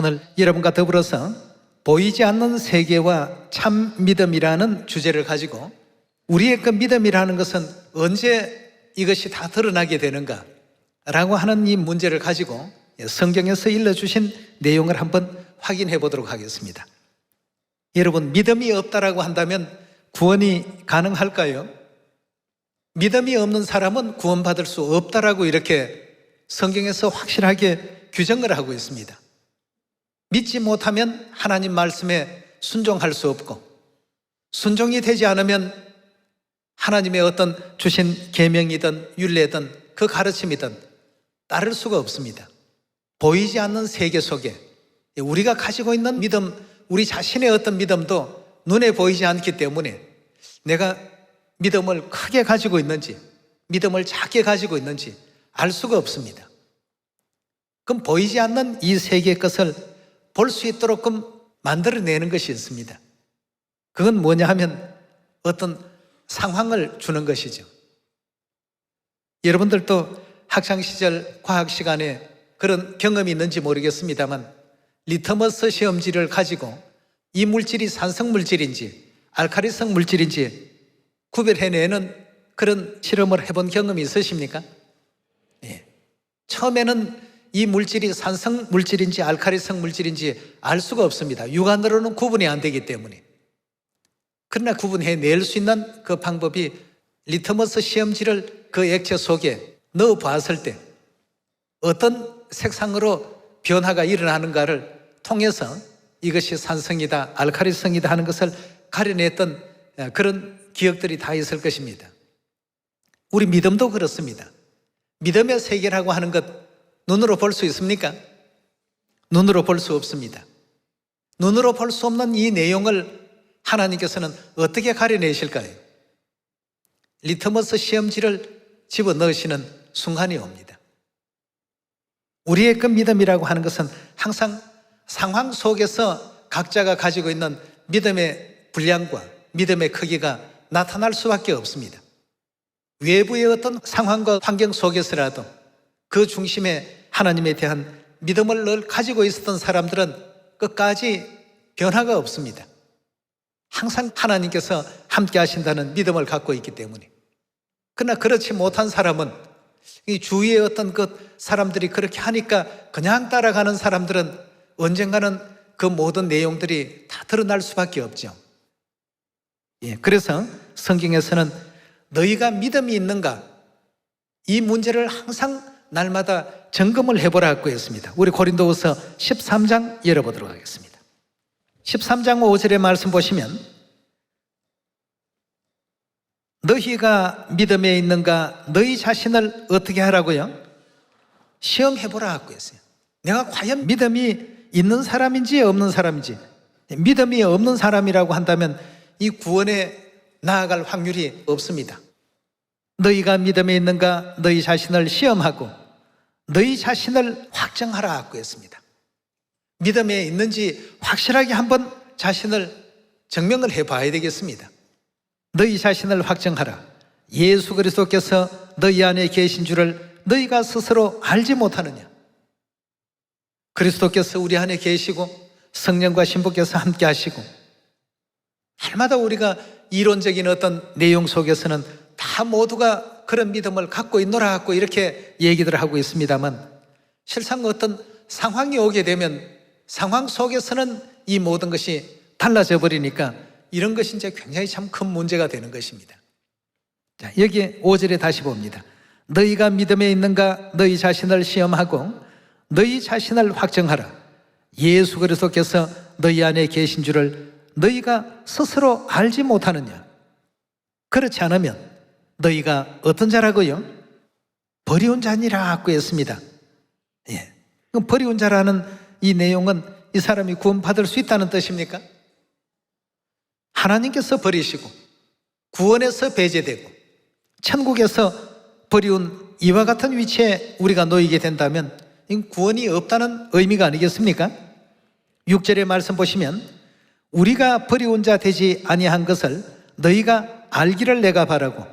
오늘 여러분과 더불어서 보이지 않는 세계와 참 믿음이라는 주제를 가지고 우리의 그 믿음이라는 것은 언제 이것이 다 드러나게 되는가 라고 하는 이 문제를 가지고 성경에서 일러주신 내용을 한번 확인해 보도록 하겠습니다. 여러분, 믿음이 없다라고 한다면 구원이 가능할까요? 믿음이 없는 사람은 구원받을 수 없다라고 이렇게 성경에서 확실하게 규정을 하고 있습니다. 믿지 못하면 하나님 말씀에 순종할 수 없고, 순종이 되지 않으면 하나님의 어떤 주신 계명이든 율례든 그 가르침이든 따를 수가 없습니다. 보이지 않는 세계 속에 우리가 가지고 있는 믿음, 우리 자신의 어떤 믿음도 눈에 보이지 않기 때문에 내가 믿음을 크게 가지고 있는지 믿음을 작게 가지고 있는지 알 수가 없습니다. 그럼 보이지 않는 이 세계의 것을 볼 수 있도록 만들어내는 것이 있습니다. 그건 뭐냐 하면 어떤 상황을 주는 것이죠. 여러분들도 학창시절 과학 시간에 그런 경험이 있는지 모르겠습니다만 리터머스 시험지를 가지고 이 물질이 산성 물질인지 알칼리성 물질인지 구별해내는 그런 실험을 해본 경험이 있으십니까? 예. 처음에는 이 물질이 산성 물질인지 알칼리성 물질인지 알 수가 없습니다. 육안으로는 구분이 안 되기 때문에. 그러나 구분해낼 수 있는 그 방법이 리터머스 시험지를 그 액체 속에 넣어 봤을 때 어떤 색상으로 변화가 일어나는가를 통해서 이것이 산성이다, 알칼리성이다 하는 것을 가려냈던 그런 기억들이 다 있을 것입니다. 우리 믿음도 그렇습니다. 믿음의 세계라고 하는 것 눈으로 볼 수 있습니까? 눈으로 볼 수 없습니다. 눈으로 볼 수 없는 이 내용을 하나님께서는 어떻게 가려내실까요? 리터머스 시험지를 집어넣으시는 순간이 옵니다. 우리의 그 믿음이라고 하는 것은 항상 상황 속에서 각자가 가지고 있는 믿음의 분량과 믿음의 크기가 나타날 수밖에 없습니다. 외부의 어떤 상황과 환경 속에서라도 그 중심에 하나님에 대한 믿음을 늘 가지고 있었던 사람들은 끝까지 변화가 없습니다. 항상 하나님께서 함께 하신다는 믿음을 갖고 있기 때문에. 그러나 그렇지 못한 사람은 이 주위의 어떤 그 사람들이 그렇게 하니까 그냥 따라가는 사람들은 언젠가는 그 모든 내용들이 다 드러날 수밖에 없죠. 예, 그래서 성경에서는 너희가 믿음이 있는가? 이 문제를 항상 날마다 점검을 해보라고 했습니다. 우리 고린도후서 13장 열어보도록 하겠습니다. 13장 5절의 말씀 보시면 너희가 믿음에 있는가? 너희 자신을 어떻게 하라고요? 시험해보라고 했어요. 내가 과연 믿음이 있는 사람인지 없는 사람인지. 믿음이 없는 사람이라고 한다면 이 구원에 나아갈 확률이 없습니다. 너희가 믿음에 있는가? 너희 자신을 시험하고 너희 자신을 확정하라고 했습니다. 믿음에 있는지 확실하게 한번 자신을 증명을 해봐야 되겠습니다. 너희 자신을 확정하라. 예수 그리스도께서 너희 안에 계신 줄을 너희가 스스로 알지 못하느냐? 그리스도께서 우리 안에 계시고 성령과 신부께서 함께 하시고 날마다 우리가 이론적인 어떤 내용 속에서는 다 모두가 그런 믿음을 갖고 있노라고 이렇게 얘기들 하고 있습니다만 실상 어떤 상황이 오게 되면 상황 속에서는 이 모든 것이 달라져 버리니까 이런 것이 이제 굉장히 참 큰 문제가 되는 것입니다. 자, 여기 5절에 다시 봅니다. 너희가 믿음에 있는가? 너희 자신을 시험하고 너희 자신을 확정하라. 예수 그리스도께서 너희 안에 계신 줄을 너희가 스스로 알지 못하느냐? 그렇지 않으면 너희가 어떤 자라고요? 버리운 자니라고 했습니다. 예. 그럼 버리운 자라는 이 내용은 이 사람이 구원받을 수 있다는 뜻입니까? 하나님께서 버리시고 구원에서 배제되고 천국에서 버리운 이와 같은 위치에 우리가 놓이게 된다면 구원이 없다는 의미가 아니겠습니까? 6절의 말씀 보시면 우리가 버리운 자 되지 아니한 것을 너희가 알기를 내가 바라고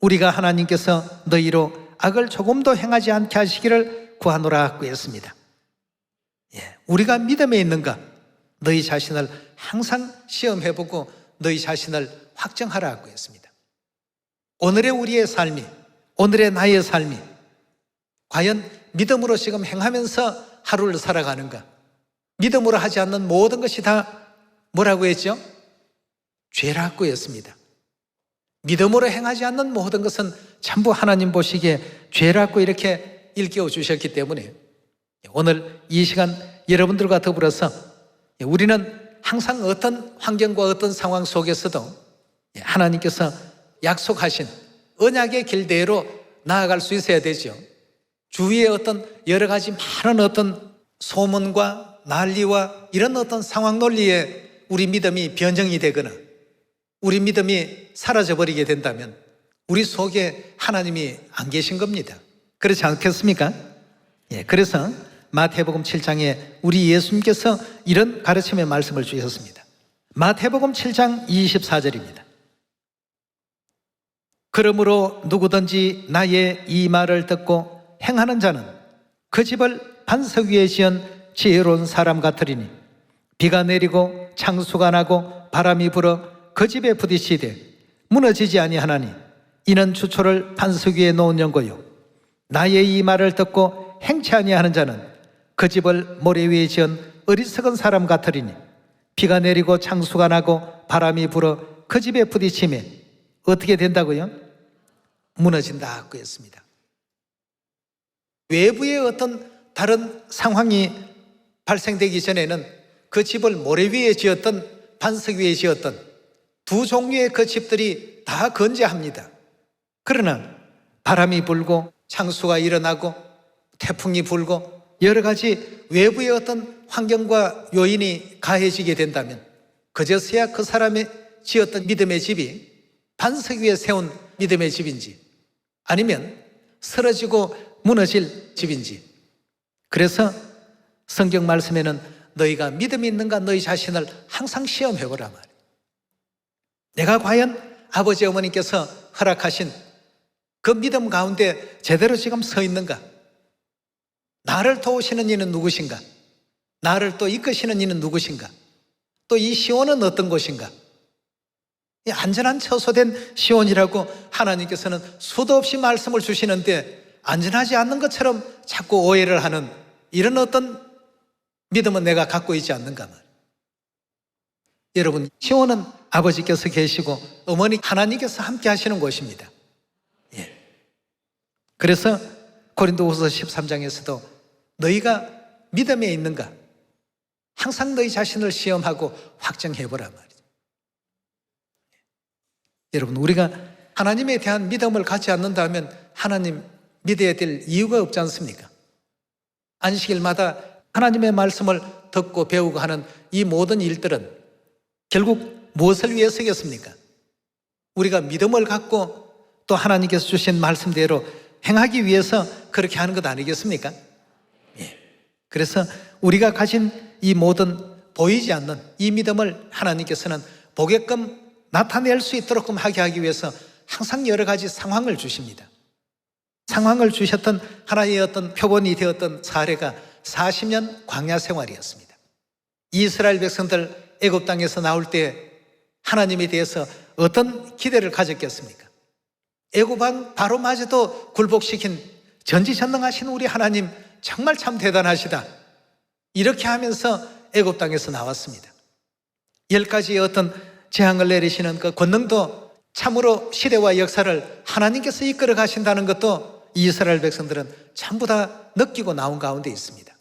우리가 하나님께서 너희로 악을 조금도 행하지 않게 하시기를 구하노라 하고 했습니다. 우리가 믿음에 있는가? 너희 자신을 항상 시험해보고 너희 자신을 확정하라고 했습니다. 오늘의 우리의 삶이, 오늘의 나의 삶이 과연 믿음으로 지금 행하면서 하루를 살아가는가? 믿음으로 하지 않는 모든 것이 다 뭐라고 했죠? 죄라고 했습니다. 믿음으로 행하지 않는 모든 것은 전부 하나님 보시기에 죄라고 이렇게 일깨워 주셨기 때문에 오늘 이 시간 여러분들과 더불어서 우리는 항상 어떤 환경과 어떤 상황 속에서도 하나님께서 약속하신 언약의 길대로 나아갈 수 있어야 되죠. 주위에 어떤 여러 가지 많은 어떤 소문과 난리와 이런 어떤 상황 논리에 우리 믿음이 변형이 되거나 우리 믿음이 사라져버리게 된다면 우리 속에 하나님이 안 계신 겁니다. 그렇지 않겠습니까? 그래서 마태복음 7장에 우리 예수님께서 이런 가르침의 말씀을 주셨습니다. 마태복음 7장 24절입니다. 그러므로 누구든지 나의 이 말을 듣고 행하는 자는 그 집을 반석 위에 지은 지혜로운 사람 같으리니 비가 내리고 창수가 나고 바람이 불어 그 집에 부딪히되 무너지지 아니하나니 이는 주초를 반석 위에 놓은 연고요 나의 이 말을 듣고 행치 아니하는 자는 그 집을 모래 위에 지은 어리석은 사람 같으리니 비가 내리고 창수가 나고 바람이 불어 그 집에 부딪히면 어떻게 된다고요? 무너진다고 했습니다. 외부의 어떤 다른 상황이 발생되기 전에는 그 집을 모래 위에 지었던 반석 위에 지었던 두 종류의 그 집들이 다 건재합니다. 그러나 바람이 불고 창수가 일어나고 태풍이 불고 여러 가지 외부의 어떤 환경과 요인이 가해지게 된다면 그제서야 그 사람이 지었던 믿음의 집이 반석 위에 세운 믿음의 집인지 아니면 쓰러지고 무너질 집인지. 그래서 성경 말씀에는 너희가 믿음이 있는가 너희 자신을 항상 시험해보라 말이에요. 내가 과연 아버지 어머니께서 허락하신 그 믿음 가운데 제대로 지금 서 있는가? 나를 도우시는 이는 누구신가? 나를 또 이끄시는 이는 누구신가? 또 이 시온은 어떤 곳인가? 이 안전한 처소된 시온이라고 하나님께서는 수도 없이 말씀을 주시는데 안전하지 않는 것처럼 자꾸 오해를 하는 이런 어떤 믿음은 내가 갖고 있지 않는가 말이에요. 여러분, 시온은 아버지께서 계시고 어머니 하나님께서 함께 하시는 곳입니다. 그래서 고린도후서 13장에서도 너희가 믿음에 있는가? 항상 너희 자신을 시험하고 확정해보라 말이죠. 여러분, 우리가 하나님에 대한 믿음을 갖지 않는다면 하나님 믿어야 될 이유가 없지 않습니까? 안식일마다 하나님의 말씀을 듣고 배우고 하는 이 모든 일들은 결국 무엇을 위해서겠습니까? 우리가 믿음을 갖고 또 하나님께서 주신 말씀대로 행하기 위해서 그렇게 하는 것 아니겠습니까? 그래서 우리가 가진 이 모든 보이지 않는 이 믿음을 하나님께서는 보게끔 나타낼 수 있도록 하게 위해서 항상 여러 가지 상황을 주십니다. 상황을 주셨던 하나의 어떤 표본이 되었던 사례가 40년 광야 생활이었습니다. 이스라엘 백성들 애굽 땅에서 나올 때 하나님에 대해서 어떤 기대를 가졌겠습니까? 애굽 왕 바로마저도 굴복시킨 전지전능하신 우리 하나님 정말 참 대단하시다. 이렇게 하면서 애굽 땅에서 나왔습니다. 10가지의 어떤 재앙을 내리시는 그 권능도 참으로 시대와 역사를 하나님께서 이끌어 가신다는 것도 이스라엘 백성들은 전부 다 느끼고 나온 가운데 있습니다.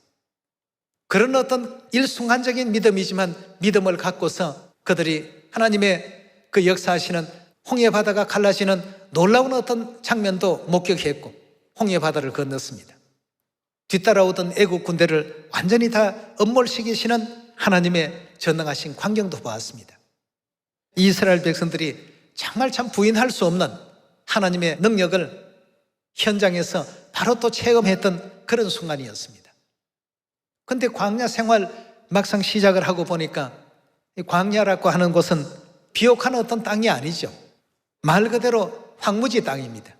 그런 어떤 일순간적인 믿음이지만 믿음을 갖고서 그들이 하나님의 그 역사하시는 홍해 바다가 갈라지는 놀라운 어떤 장면도 목격했고 홍해 바다를 건넜습니다. 뒤따라오던 애국 군대를 완전히 다 엄몰시키시는 하나님의 전능하신 광경도 보았습니다. 이스라엘 백성들이 정말 참 부인할 수 없는 하나님의 능력을 현장에서 바로 또 체험했던 그런 순간이었습니다. 그런데 광야 생활 막상 시작을 하고 보니까 이 광야라고 하는 곳은 비옥한 어떤 땅이 아니죠. 말 그대로 황무지 땅입니다.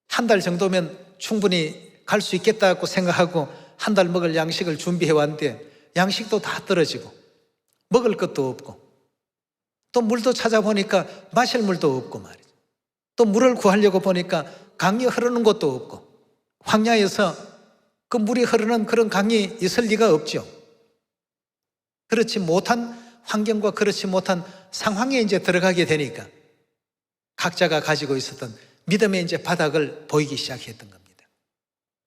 한 달 정도면 충분히 갈 수 있겠다고 생각하고 한 달 먹을 양식을 준비해 왔는데 양식도 다 떨어지고 먹을 것도 없고 또 물도 찾아보니까 마실 물도 없고 말이죠. 또 물을 구하려고 보니까 강이 흐르는 곳도 없고 황야에서 그 물이 흐르는 그런 강이 있을 리가 없죠. 그렇지 못한 환경과 그렇지 못한 상황에 이제 들어가게 되니까 각자가 가지고 있었던 믿음의 이제 바닥을 보이기 시작했던 겁니다.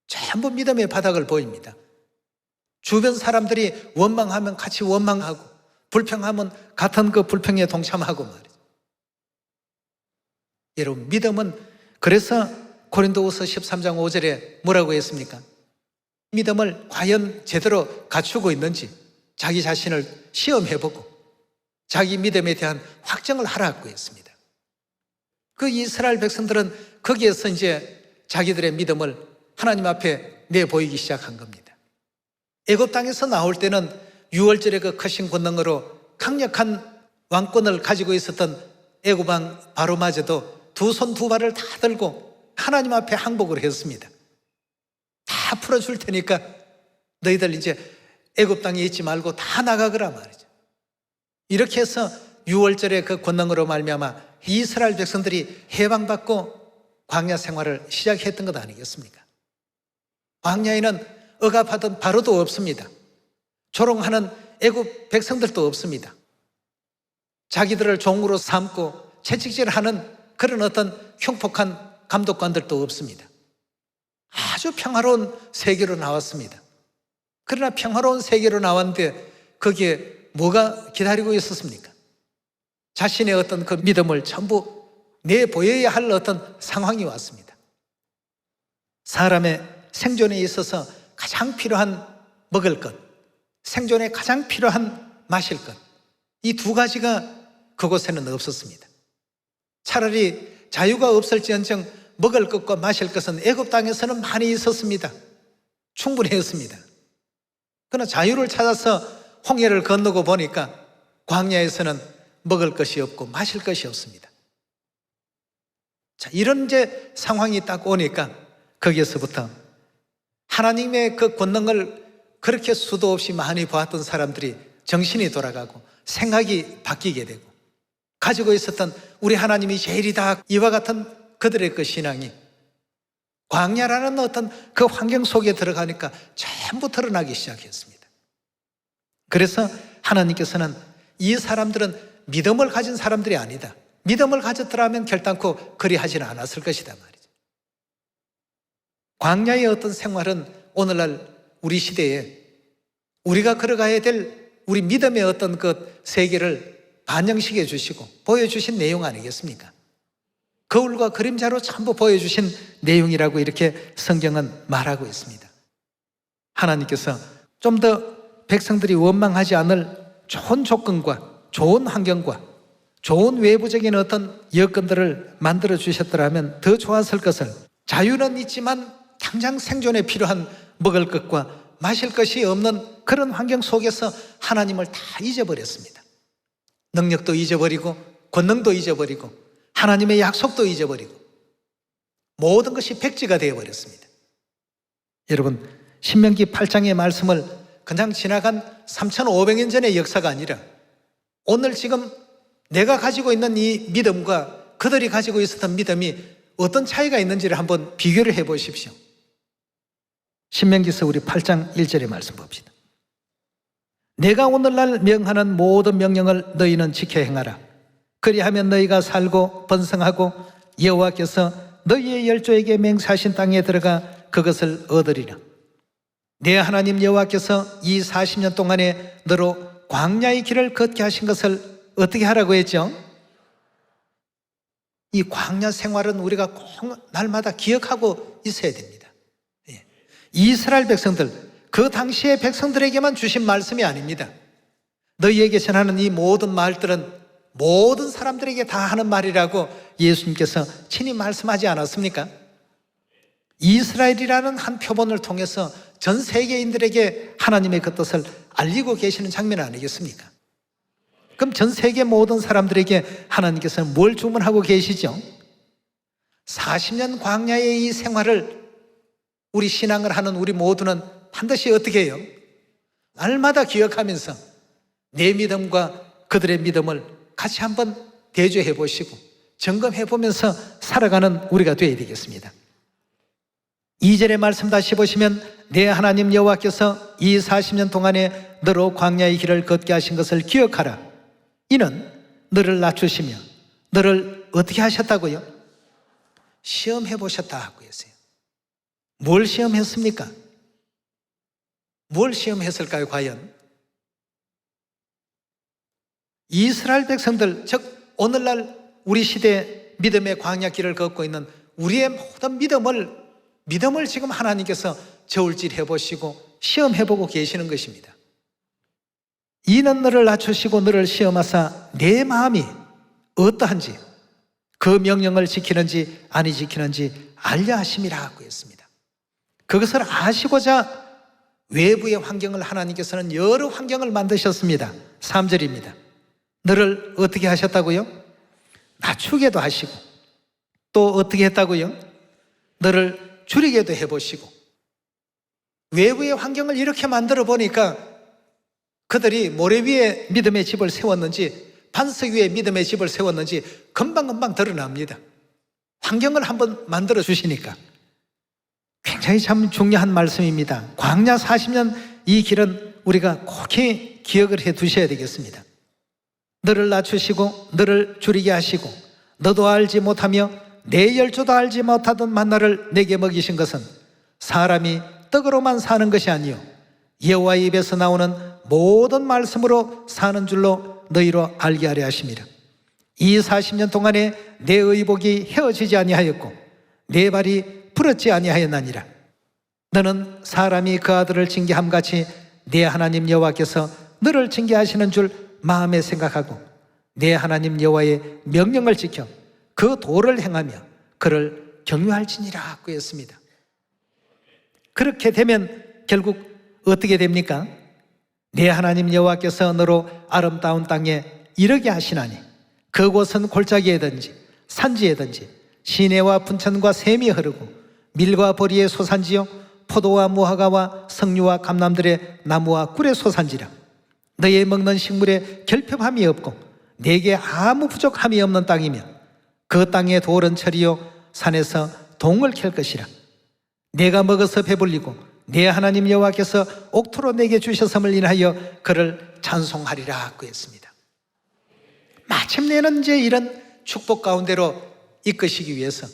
전부 믿음의 바닥을 보입니다. 주변 사람들이 원망하면 같이 원망하고 불평하면 같은 그 불평에 동참하고 말이죠. 여러분, 믿음은 그래서 고린도후서 13장 5절에 뭐라고 했습니까? 믿음을 과연 제대로 갖추고 있는지 자기 자신을 시험해보고 자기 믿음에 대한 확정을 하라고 했습니다. 그 이스라엘 백성들은 거기에서 이제 자기들의 믿음을 하나님 앞에 내보이기 시작한 겁니다. 애굽 땅에서 나올 때는 6월절의 그 크신 권능으로 강력한 왕권을 가지고 있었던 애굽 왕 바로마저도 두 손 두 발을 다 들고 하나님 앞에 항복을 했습니다. 다 풀어줄 테니까 너희들 이제 애굽 땅에 있지 말고 다 나가거라 말이죠. 이렇게 해서 6월절의 그 권능으로 말미암아 이스라엘 백성들이 해방받고 광야 생활을 시작했던 것 아니겠습니까? 광야에는 억압하던 바로도 없습니다. 조롱하는 애굽 백성들도 없습니다. 자기들을 종으로 삼고 채찍질하는 그런 어떤 흉폭한 감독관들도 없습니다. 아주 평화로운 세계로 나왔습니다. 그러나 평화로운 세계로 나왔는데 거기에 뭐가 기다리고 있었습니까? 자신의 어떤 그 믿음을 전부 내보여야 할 어떤 상황이 왔습니다. 사람의 생존에 있어서 가장 필요한 먹을 것, 생존에 가장 필요한 마실 것, 이 두 가지가 그곳에는 없었습니다. 차라리 자유가 없을지언정 먹을 것과 마실 것은 애굽 땅에서는 많이 있었습니다. 충분했습니다. 그러나 자유를 찾아서 홍해를 건너고 보니까 광야에서는 먹을 것이 없고 마실 것이 없습니다. 자, 이런 이제 상황이 딱 오니까 거기에서부터 하나님의 그 권능을 그렇게 수도 없이 많이 보았던 사람들이 정신이 돌아가고 생각이 바뀌게 되고 가지고 있었던 우리 하나님이 제일이다 이와 같은 그들의 그 신앙이 광야라는 어떤 그 환경 속에 들어가니까 전부 드러나기 시작했습니다. 그래서 하나님께서는 이 사람들은 믿음을 가진 사람들이 아니다. 믿음을 가졌더라면 결단코 그리하지는 않았을 것이다 말이죠. 광야의 어떤 생활은 오늘날 우리 시대에 우리가 걸어가야 될 우리 믿음의 어떤 그 세계를 반영시켜 주시고 보여주신 내용 아니겠습니까? 거울과 그림자로 전부 보여주신 내용이라고 이렇게 성경은 말하고 있습니다. 하나님께서 좀 더 백성들이 원망하지 않을 좋은 조건과 좋은 환경과 좋은 외부적인 어떤 여건들을 만들어 주셨더라면 더 좋았을 것을 자유는 있지만 당장 생존에 필요한 먹을 것과 마실 것이 없는 그런 환경 속에서 하나님을 다 잊어버렸습니다. 능력도 잊어버리고 권능도 잊어버리고 하나님의 약속도 잊어버리고 모든 것이 백지가 되어버렸습니다. 여러분, 신명기 8장의 말씀을 그냥 지나간 3,500년 전의 역사가 아니라 오늘 지금 내가 가지고 있는 이 믿음과 그들이 가지고 있었던 믿음이 어떤 차이가 있는지를 한번 비교를 해 보십시오. 신명기서 우리 8장 1절의 말씀 봅시다. 내가 오늘날 명하는 모든 명령을 너희는 지켜 행하라. 그리하면 너희가 살고 번성하고 여호와께서 너희의 열조에게 맹세하신 땅에 들어가 그것을 얻으리라. 내 하나님 여호와께서 이 40년 동안에 너로 광야의 길을 걷게 하신 것을 어떻게 하라고 했죠? 이 광야 생활은 우리가 꼭 날마다 기억하고 있어야 됩니다. 이스라엘 백성들, 그 당시의 백성들에게만 주신 말씀이 아닙니다. 너희에게 전하는 이 모든 말들은 모든 사람들에게 다 하는 말이라고 예수님께서 친히 말씀하지 않았습니까? 이스라엘이라는 한 표본을 통해서 전 세계인들에게 하나님의 그 뜻을 알리고 계시는 장면 아니겠습니까? 그럼 전 세계 모든 사람들에게 하나님께서는 뭘 주문하고 계시죠? 40년 광야의 이 생활을 우리 신앙을 하는 우리 모두는 반드시 어떻게 해요? 날마다 기억하면서 내 믿음과 그들의 믿음을 같이 한번 대조해 보시고 점검해 보면서 살아가는 우리가 되어야 되겠습니다. 2절의 말씀 다시 보시면 내 하나님 여호와께서 이 40년 동안에 너로 광야의 길을 걷게 하신 것을 기억하라. 이는 너를 낮추시며 너를 어떻게 하셨다고요? 시험해 보셨다 하고 계세요. 뭘 시험했습니까? 뭘 시험했을까요 과연? 이스라엘 백성들, 즉 오늘날 우리 시대 믿음의 광야길을 걷고 있는 우리의 모든 믿음을 지금 하나님께서 저울질해 보시고 시험해 보고 계시는 것입니다. 이는 너를 낮추시고 너를 시험하사 내 마음이 어떠한지 그 명령을 지키는지 아니 지키는지 알려 하심이라 하고 했습니다. 그것을 아시고자 외부의 환경을 하나님께서는 여러 환경을 만드셨습니다. 3절입니다. 너를 어떻게 하셨다고요? 낮추게도 하시고 또 어떻게 했다고요? 너를 줄이게도 해보시고 외부의 환경을 이렇게 만들어 보니까 그들이 모래 위에 믿음의 집을 세웠는지 반석 위에 믿음의 집을 세웠는지 금방금방 드러납니다. 환경을 한번 만들어 주시니까 굉장히 참 중요한 말씀입니다. 광야 40년 이 길은 우리가 꼭 기억을 해 두셔야 되겠습니다. 너를 낮추시고 너를 줄이게 하시고 너도 알지 못하며 내 열조도 알지 못하던 만나를 내게 먹이신 것은 사람이 떡으로만 사는 것이 아니요 여호와의 입에서 나오는 모든 말씀으로 사는 줄로 너희로 알게 하려 하심이라. 이 40년 동안에 내 의복이 헤어지지 아니하였고 내 발이 부러지지 아니하였나니라. 너는 사람이 그 아들을 징계함같이 내 하나님 여호와께서 너를 징계하시는 줄 마음에 생각하고 내 하나님 여호와의 명령을 지켜 그 도를 행하며 그를 경유할지니라 하고 했습니다. 그렇게 되면 결국 어떻게 됩니까? 내 하나님 여호와께서 너로 아름다운 땅에 이르게 하시나니 그곳은 골짜기에든지 산지에든지 시내와 분천과 샘이 흐르고 밀과 보리의 소산지요 포도와 무화과와 석류와 감람들의 나무와 꿀의 소산지라. 너의 먹는 식물에 결핍함이 없고 내게 아무 부족함이 없는 땅이며 그 땅의 돌은 철이요 산에서 동을 캘 것이라. 내가 먹어서 배불리고 내 하나님 여호와께서 옥토로 내게 주셨음을 인하여 그를 찬송하리라 하고 했습니다. 마침내는 이제 이런 축복 가운데로 이끄시기 위해서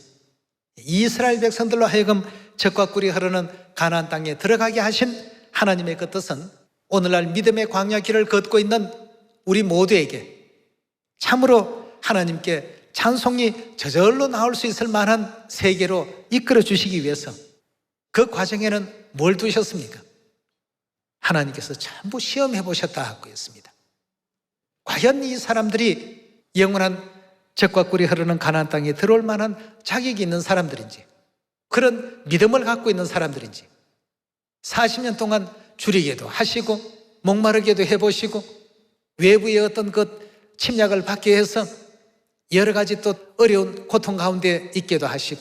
이스라엘 백성들로 하여금 젖과 꿀이 흐르는 가나안 땅에 들어가게 하신 하나님의 그 뜻은 오늘날 믿음의 광야 길을 걷고 있는 우리 모두에게 참으로 하나님께 찬송이 저절로 나올 수 있을 만한 세계로 이끌어 주시기 위해서 그 과정에는 뭘 두셨습니까? 하나님께서 전부 시험해 보셨다 하고 했습니다. 과연 이 사람들이 영원한 젖과 꿀이 흐르는 가나안 땅에 들어올 만한 자격이 있는 사람들인지 그런 믿음을 갖고 있는 사람들인지 40년 동안 줄이게도 하시고 목마르게도 해보시고 외부의 어떤 그 침략을 받게 해서 여러 가지 또 어려운 고통 가운데 있게도 하시고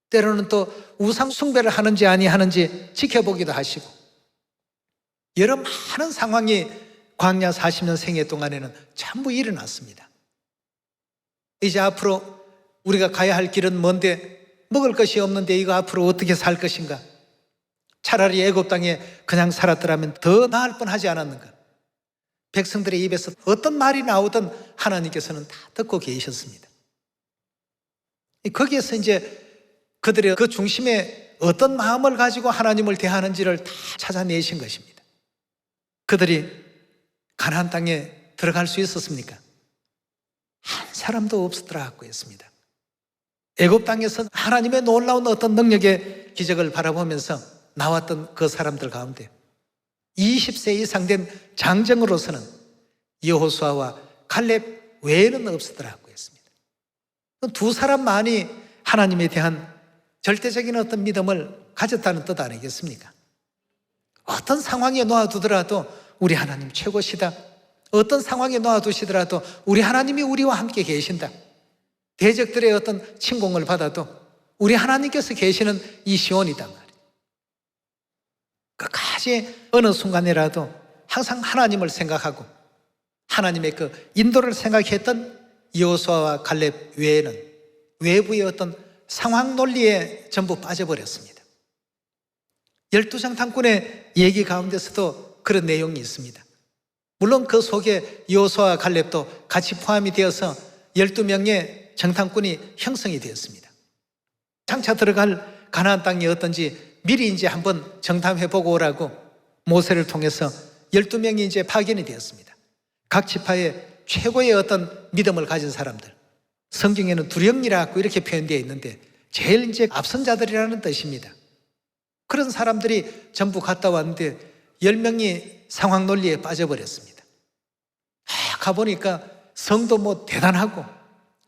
때로는 또 우상 숭배를 하는지 아니하는지 지켜보기도 하시고 여러 많은 상황이 광야 40년 생애 동안에는 전부 일어났습니다. 이제 앞으로 우리가 가야 할 길은 먼데 먹을 것이 없는데 이거 앞으로 어떻게 살 것인가? 차라리 애굽 땅에 그냥 살았더라면 더 나을 뻔하지 않았는가? 백성들의 입에서 어떤 말이 나오든 하나님께서는 다 듣고 계셨습니다. 거기에서 이제 그들의 그 중심에 어떤 마음을 가지고 하나님을 대하는지를 다 찾아내신 것입니다. 그들이 가나안 땅에 들어갈 수 있었습니까? 한 사람도 없었더라고 했습니다. 애굽 땅에서 하나님의 놀라운 어떤 능력의 기적을 바라보면서 나왔던 그 사람들 가운데 20세 이상 된 장정으로서는 여호수아와 갈렙 외에는 없었더라고 했습니다. 두 사람만이 하나님에 대한 절대적인 어떤 믿음을 가졌다는 뜻 아니겠습니까? 어떤 상황에 놓아두더라도 우리 하나님 최고시다. 어떤 상황에 놓아두시더라도 우리 하나님이 우리와 함께 계신다. 대적들의 어떤 침공을 받아도 우리 하나님께서 계시는 이 시온이다 말이에요. 끝까지 어느 순간이라도 항상 하나님을 생각하고 하나님의 그 인도를 생각했던 여호수아와 갈렙 외에는 외부의 어떤 상황 논리에 전부 빠져버렸습니다. 12장탄군의 얘기 가운데서도 그런 내용이 있습니다. 물론 그 속에 여호수아와 갈렙도 같이 포함이 되어서 12명의 정탐꾼이 형성이 되었습니다. 장차 들어갈 가나안 땅이 어떤지 미리 이제 한번 정탐해보고 오라고 모세를 통해서 12명이 이제 파견이 되었습니다. 각 지파의 최고의 어떤 믿음을 가진 사람들, 성경에는 두령이라고 이렇게 표현되어 있는데 제일 이제 앞선 자들이라는 뜻입니다. 그런 사람들이 전부 갔다 왔는데 10명이 상황 논리에 빠져버렸습니다. 가보니까 성도 뭐 대단하고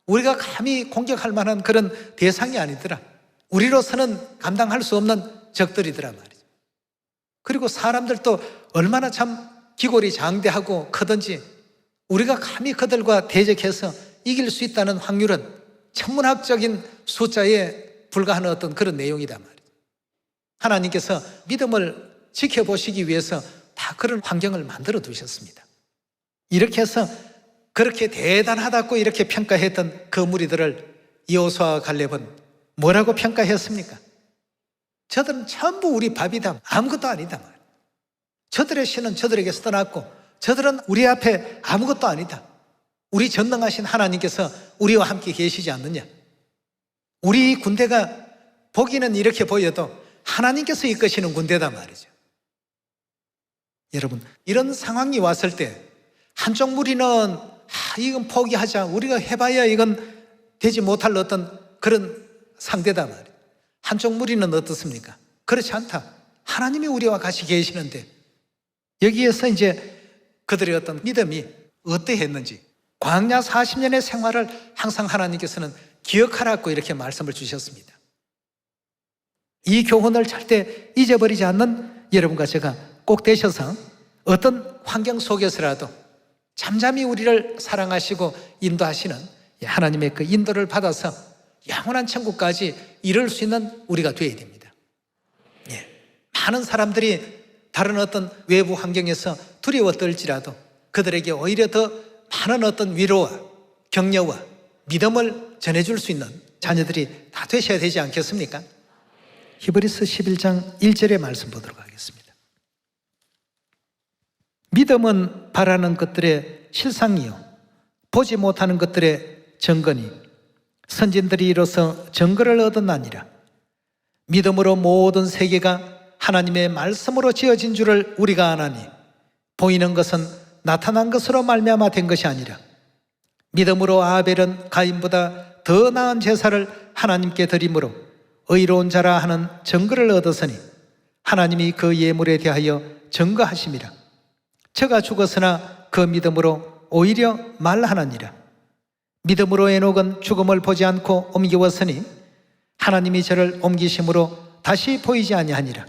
우리가 감히 공격할 만한 그런 대상이 아니더라. 우리로서는 감당할 수 없는 적들이더라 말이죠. 그리고 사람들도 얼마나 참 기골이 장대하고 크든지 우리가 감히 그들과 대적해서 이길 수 있다는 확률은 천문학적인 숫자에 불과한 어떤 그런 내용이다 말이죠. 하나님께서 믿음을 지켜보시기 위해서 다 그런 환경을 만들어 두셨습니다. 이렇게 해서 그렇게 대단하다고 이렇게 평가했던 그 무리들을 여호수아와 갈렙은 뭐라고 평가했습니까? 저들은 전부 우리 밥이다, 아무것도 아니다 말이에요. 저들의 신은 저들에게서 떠났고 저들은 우리 앞에 아무것도 아니다. 우리 전능하신 하나님께서 우리와 함께 계시지 않느냐. 우리 군대가 보기는 이렇게 보여도 하나님께서 이끄시는 군대다 말이죠. 여러분, 이런 상황이 왔을 때 한쪽 무리는 이건 포기하자, 우리가 해봐야 이건 되지 못할 어떤 그런 상대다 말이에요. 한쪽 무리는 어떻습니까? 그렇지 않다. 하나님이 우리와 같이 계시는데 여기에서 이제 그들의 어떤 믿음이 어떠했는지 광야 40년의 생활을 항상 하나님께서는 기억하라고 이렇게 말씀을 주셨습니다. 이 교훈을 절대 잊어버리지 않는 여러분과 제가 꼭 되셔서 어떤 환경 속에서라도 잠잠히 우리를 사랑하시고 인도하시는 하나님의 그 인도를 받아서 영원한 천국까지 이룰 수 있는 우리가 되어야 됩니다. 많은 사람들이 다른 어떤 외부 환경에서 두려워 떨지라도 그들에게 오히려 더 많은 어떤 위로와 격려와 믿음을 전해줄 수 있는 자녀들이 다 되셔야 되지 않겠습니까? 히브리서 11장 1절의 말씀 보도록 하겠습니다. 믿음은 바라는 것들의 실상이요 보지 못하는 것들의 증거니 선진들이 이로써 증거를 얻었나니라. 믿음으로 모든 세계가 하나님의 말씀으로 지어진 줄을 우리가 아나니 보이는 것은 나타난 것으로 말미암아 된 것이 아니라 믿음으로 아벨은 가인보다 더 나은 제사를 하나님께 드림으로 의로운 자라 하는 증거를 얻었으니 하나님이 그 예물에 대하여 증거하심이라. 저가 죽었으나 그 믿음으로 오히려 말하느니라. 믿음으로 에녹은 죽음을 보지 않고 옮겨왔으니 하나님이 저를 옮기심으로 다시 보이지 아니하니라.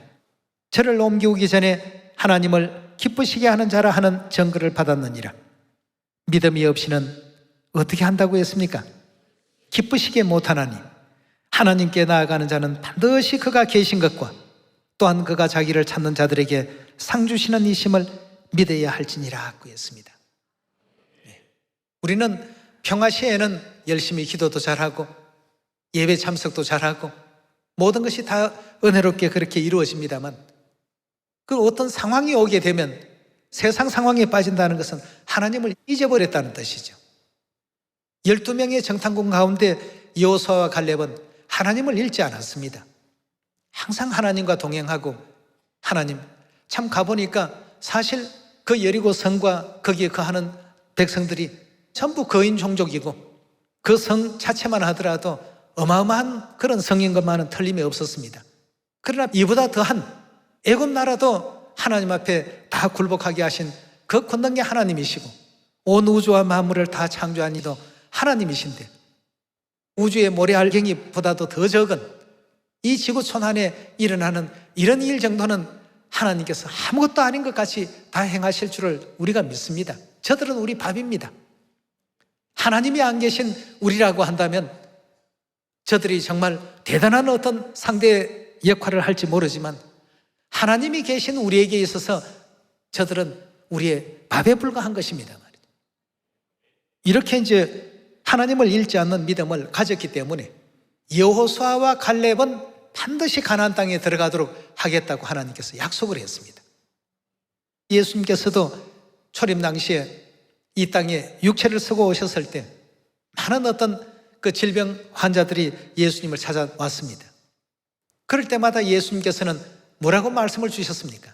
저를 옮기기 전에 하나님을 기쁘시게 하는 자라 하는 증거를 받았느니라. 믿음이 없이는 어떻게 한다고 했습니까? 기쁘시게 못하나니 하나님께 나아가는 자는 반드시 그가 계신 것과 또한 그가 자기를 찾는 자들에게 상 주시는 이심을 믿어야 할지니라 했습니다. 우리는 평화시에는 열심히 기도도 잘하고 예배 참석도 잘하고 모든 것이 다 은혜롭게 그렇게 이루어집니다만 그 어떤 상황이 오게 되면 세상 상황에 빠진다는 것은 하나님을 잊어버렸다는 뜻이죠. 12명의 정탐꾼 가운데 여호수아와 갈렙은 하나님을 잃지 않았습니다. 항상 하나님과 동행하고 하나님 참 가보니까 사실 그 여리고 성과 거기에 거하는 백성들이 전부 거인 종족이고 그 성 자체만 하더라도 어마어마한 그런 성인 것만은 틀림이 없었습니다. 그러나 이보다 더한 애굽 나라도 하나님 앞에 다 굴복하게 하신 그 권능의 하나님이시고 온 우주와 만물을 다 창조한 이도 하나님이신데 우주의 모래알갱이보다도 더 적은 이 지구촌 안에 일어나는 이런 일 정도는 하나님께서 아무것도 아닌 것 같이 다 행하실 줄을 우리가 믿습니다. 저들은 우리 밥입니다. 하나님이 안 계신 우리라고 한다면 저들이 정말 대단한 어떤 상대 역할을 할지 모르지만 하나님이 계신 우리에게 있어서 저들은 우리의 밥에 불과한 것입니다. 이렇게 이제 하나님을 잃지 않는 믿음을 가졌기 때문에 여호수아와 갈렙은 반드시 가나안 땅에 들어가도록 하겠다고 하나님께서 약속을 했습니다. 예수님께서도 초림 당시에 이 땅에 육체를 쓰고 오셨을 때 많은 어떤 그 질병 환자들이 예수님을 찾아왔습니다. 그럴 때마다 예수님께서는 뭐라고 말씀을 주셨습니까?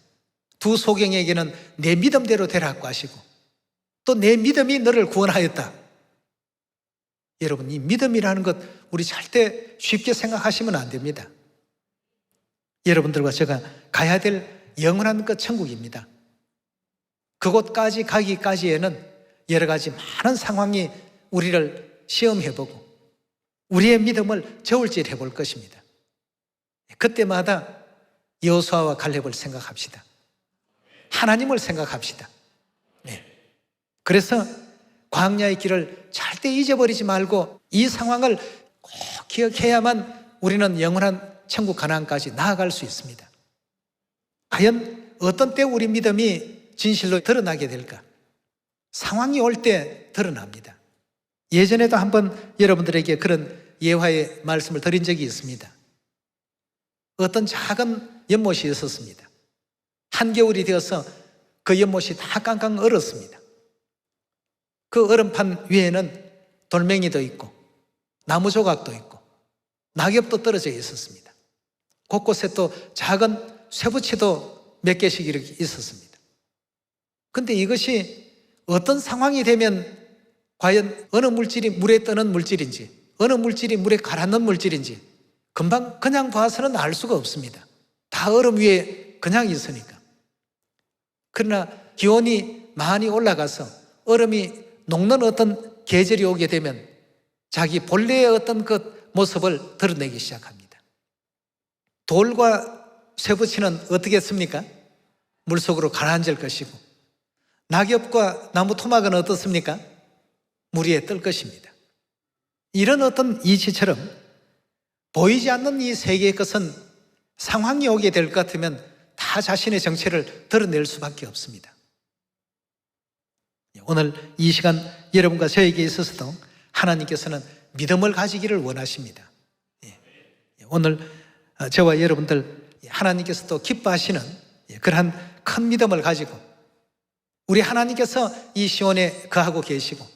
두 소경에게는 내 믿음대로 되라고 하시고 또 내 믿음이 너를 구원하였다. 여러분, 이 믿음이라는 것 우리 절대 쉽게 생각하시면 안 됩니다. 여러분들과 제가 가야 될 영원한 그 천국입니다. 그곳까지 가기까지에는 여러 가지 많은 상황이 우리를 시험해보고 우리의 믿음을 저울질해 볼 것입니다. 그때마다 여호수아와 갈렙을 생각합시다. 하나님을 생각합시다. 네. 그래서 광야의 길을 절대 잊어버리지 말고 이 상황을 꼭 기억해야만 우리는 영원한 천국 가나안까지 나아갈 수 있습니다. 과연 어떤 때 우리 믿음이 진실로 드러나게 될까? 상황이 올 때 드러납니다. 예전에도 한번 여러분들에게 그런 예화의 말씀을 드린 적이 있습니다. 어떤 작은 연못이 있었습니다. 한겨울이 되어서 그 연못이 다 깡깡 얼었습니다. 그 얼음판 위에는 돌멩이도 있고 나무 조각도 있고 낙엽도 떨어져 있었습니다. 곳곳에 또 작은 쇠붙이도 몇 개씩 이렇게 있었습니다. 근데 이것이 어떤 상황이 되면 과연 어느 물질이 물에 떠는 물질인지 어느 물질이 물에 가라앉는 물질인지 금방 그냥 봐서는 알 수가 없습니다. 다 얼음 위에 그냥 있으니까. 그러나 기온이 많이 올라가서 얼음이 녹는 어떤 계절이 오게 되면 자기 본래의 어떤 그 모습을 드러내기 시작합니다. 돌과 쇠붙이는 어떻게 했습니까? 물속으로 가라앉을 것이고 낙엽과 나무 토막은 어떻습니까? 물 위에 뜰 것입니다. 이런 어떤 이치처럼 보이지 않는 이 세계의 것은 상황이 오게 될 것 같으면 다 자신의 정체를 드러낼 수밖에 없습니다. 오늘 이 시간 여러분과 저에게 있어서도 하나님께서는 믿음을 가지기를 원하십니다. 오늘 저와 여러분들 하나님께서도 기뻐하시는 그러한 큰 믿음을 가지고 우리 하나님께서 이 시온에 거하고 계시고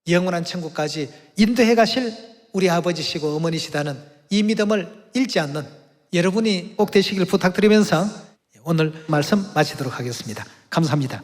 영원한 천국까지 인도해 가실 우리 아버지시고 어머니시다는 이 믿음을 잃지 않는 여러분이 꼭 되시길 부탁드리면서 오늘 말씀 마치도록 하겠습니다. 감사합니다.